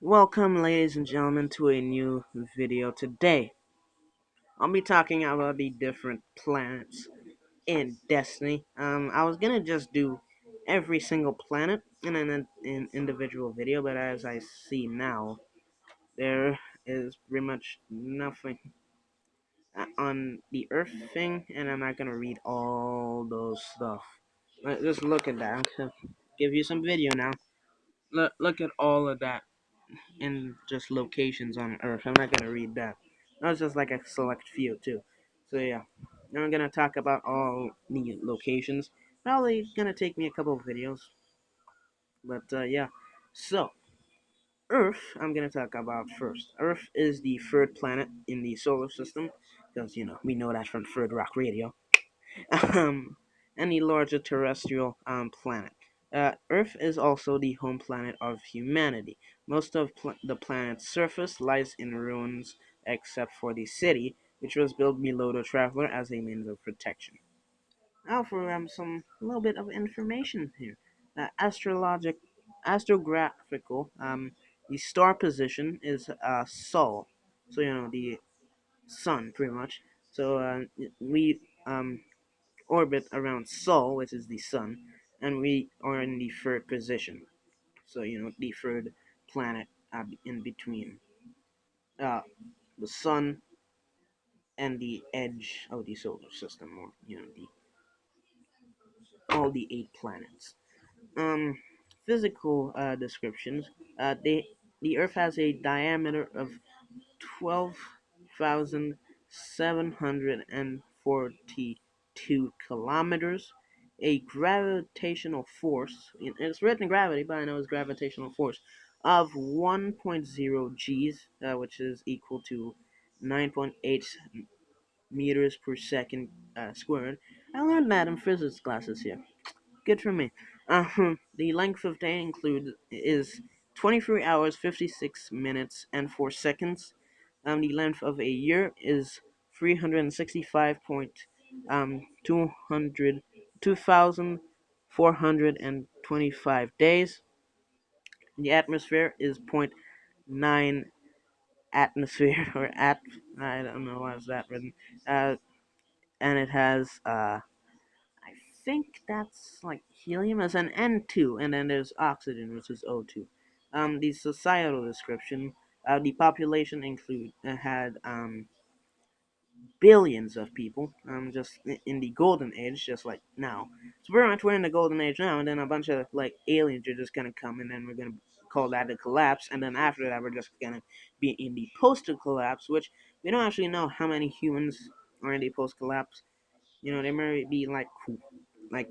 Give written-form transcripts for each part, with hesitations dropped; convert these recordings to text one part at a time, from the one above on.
Welcome, ladies and gentlemen, to a new video. Today, I'll be talking about the different planets in Destiny. I was gonna just do every single planet in an individual video, but as I see now, there is pretty much nothing on the Earth thing, and I'm not gonna read all those stuff. Just look at that. I'm gonna give you some video now. Look at all of that. And just locations on Earth. I'm not gonna read that. That's just like a select few too. So yeah, I'm gonna talk about all the locations. Probably gonna take me a couple of videos, but yeah. So Earth, I'm gonna talk about first. Earth is the third planet in the solar system, because we know that from Third Rock Radio. um, any larger terrestrial planet. Earth is also the home planet of humanity. Most of the planet's surface lies in ruins, except for the city, which was built below the traveler as a means of protection. Now for some little bit of information here. Astrographical, the star position is Sol, so the sun pretty much. So we orbit around Sol, which is the sun, and we are in the third position. So the third planet in between uh, the sun and the edge of the solar system, or the all the eight planets. Um, Physical descriptions. The Earth has a diameter of 12,742 kilometers, a gravitational force, it's written gravity, but I know it's gravitational force, of 1.0 Gs, which is equal to 9.8 meters per second squared. I learned that in physics classes here. Good for me. The length of day is 23 hours, 56 minutes, and 4 seconds. The length of a year is 365 2,425 days. The atmosphere is point 0.9 atmosphere, or I don't know why is that written. And it has I think that's like helium as an N2, and then there's oxygen, which is O2. The societal description, the population had billions of people, just in the golden age, just like now. So pretty much we're in the golden age now, and then a bunch of like aliens are just gonna come, and then we're gonna call that the collapse, and then after that we're just gonna be in the post-collapse, which we don't actually know how many humans are in the post-collapse. There may be like a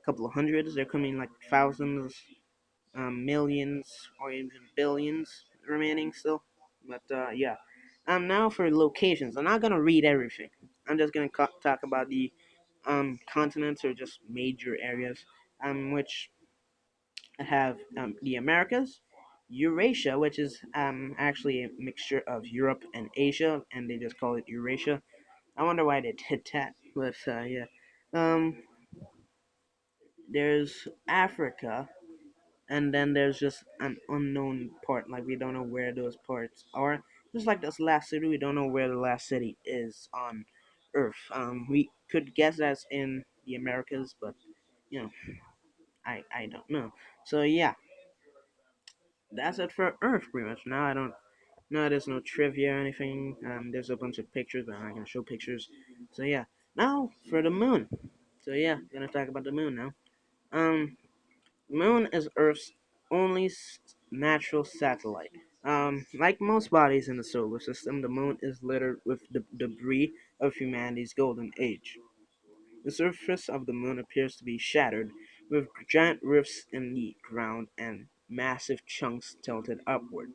couple of hundreds. There could be like thousands, millions, or even billions remaining still. But yeah. Now for locations. I'm not gonna read everything. I'm just gonna talk about the continents, or just major areas, which have the Americas, Eurasia, which is actually a mixture of Europe and Asia, and they just call it Eurasia. I wonder why they did that, but yeah. Um, there's Africa, and then there's just an unknown part. Like we don't know where those parts are. Just like this last city, we don't know where the last city is on Earth. We could guess that's in the Americas, but you know, I don't know. So yeah, that's it for Earth, pretty much. Now I don't. No, there's no trivia or anything. There's a bunch of pictures, but I'm not gonna show pictures. So yeah, now for the moon. So yeah, gonna talk about the moon now. Um, Moon is Earth's only natural satellite. Like most bodies in the solar system, the moon is littered with the debris of humanity's golden age. The surface of the moon appears to be shattered, with giant rifts in the ground and massive chunks tilted upward.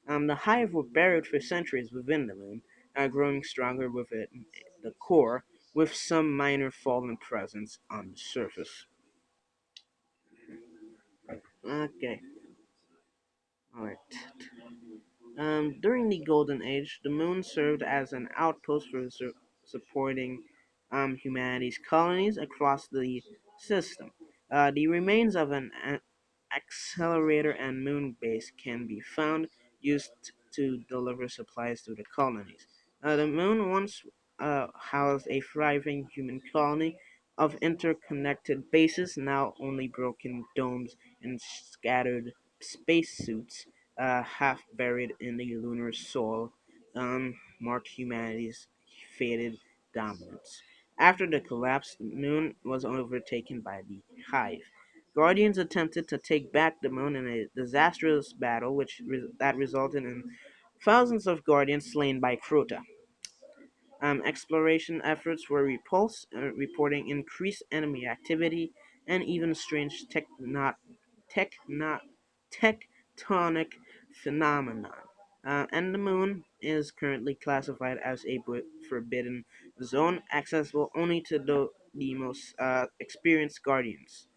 The hive were buried for centuries within the moon, growing stronger within the core, with some minor fallen presence on the surface. Okay, alright. During the Golden Age, the moon served as an outpost for supporting humanity's colonies across the system. The remains of an accelerator and moon base can be found used to deliver supplies to the colonies. The moon once housed a thriving human colony of interconnected bases, now only broken domes and scattered spacesuits, half buried in the lunar soil, marked humanity's faded dominance. After the collapse, the moon was overtaken by the Hive. Guardians attempted to take back the moon in a disastrous battle, that resulted in thousands of Guardians slain by Crota. Exploration efforts were repulsed, reporting increased enemy activity and even strange techno- tectonic phenomenon. And the moon is currently classified as a forbidden zone, accessible only to the most experienced guardians.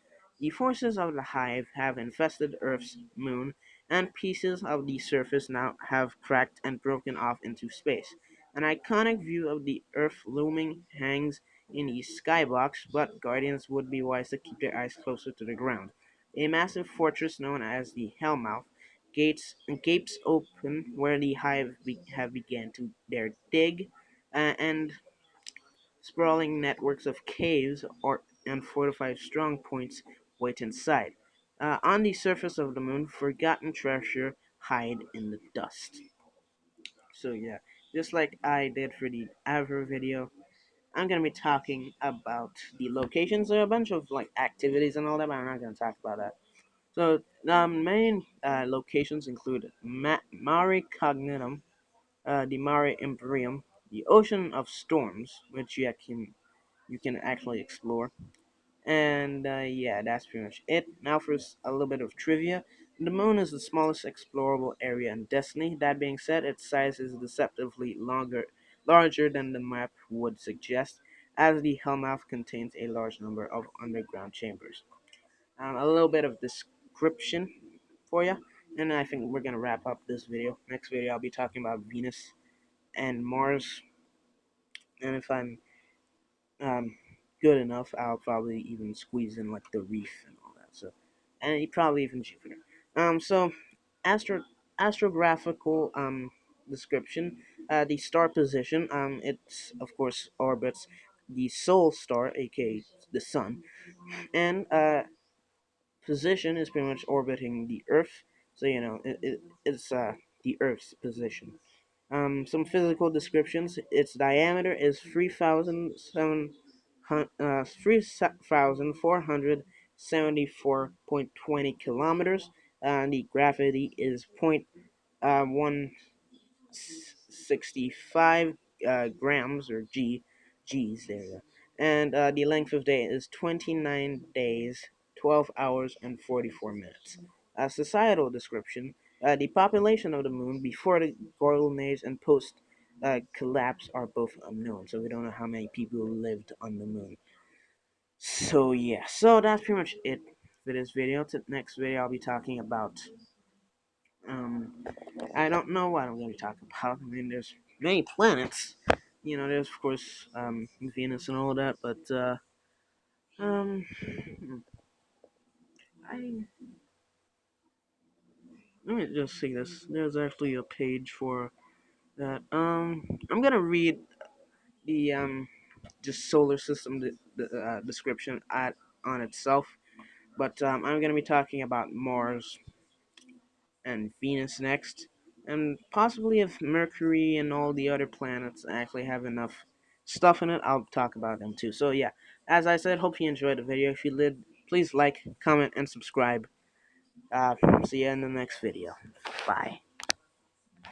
The forces of the Hive have infested Earth's moon, and pieces of the surface now have cracked and broken off into space. An iconic view of the Earth looming hangs in the skybox, but Guardians would be wise to keep their eyes closer to the ground. A massive fortress known as the Hellmouth gapes open where the have began to their dig, and sprawling networks of caves and fortified strong points wait inside. On the surface of the moon, forgotten treasure hide in the dust. So yeah, just like I did for the Aver video, I'm gonna be talking about the locations. There are a bunch of like activities and all that, but I'm not gonna talk about that. So the main locations include Mare Cognitum, the Mare Imbrium, the Ocean of Storms, which you can actually explore, and yeah, that's pretty much it. Now for a little bit of trivia. The moon is the smallest explorable area in Destiny. That being said, its size is deceptively larger than the map would suggest, as the Hellmouth contains a large number of underground chambers. A little bit of description for you, and I think we're gonna wrap up this video. Next video, I'll be talking about Venus and Mars, and if I'm um, good enough, I'll probably even squeeze in like the reef and all that. So, and probably even Jupiter. So astro astrographical description. The star position. It's of course orbits the Sol star, aka the sun, and position is pretty much orbiting the Earth. So it's the Earth's position. Some physical descriptions. Its diameter is 3,474.20 kilometers. The gravity is 0.165 grams or G's there. And the length of day is 29 days, 12 hours, and 44 minutes. Societal description. The population of the moon before the golden age and post collapse are both unknown, so we don't know how many people lived on the moon. So yeah, so that's pretty much it for this video. To next video, I'll be talking about um, I don't know what I'm going to be talking about. I mean, there's many planets. There's of course Venus and all that, but um, I let me just see this. There's actually a page for that. I'm gonna read the just solar system description on itself, but I'm gonna be talking about Mars and Venus next, and possibly if Mercury and all the other planets actually have enough stuff in it, I'll talk about them too. So yeah, as I said, hope you enjoyed the video. If you did, please like, comment, and subscribe. See you in the next video. Bye.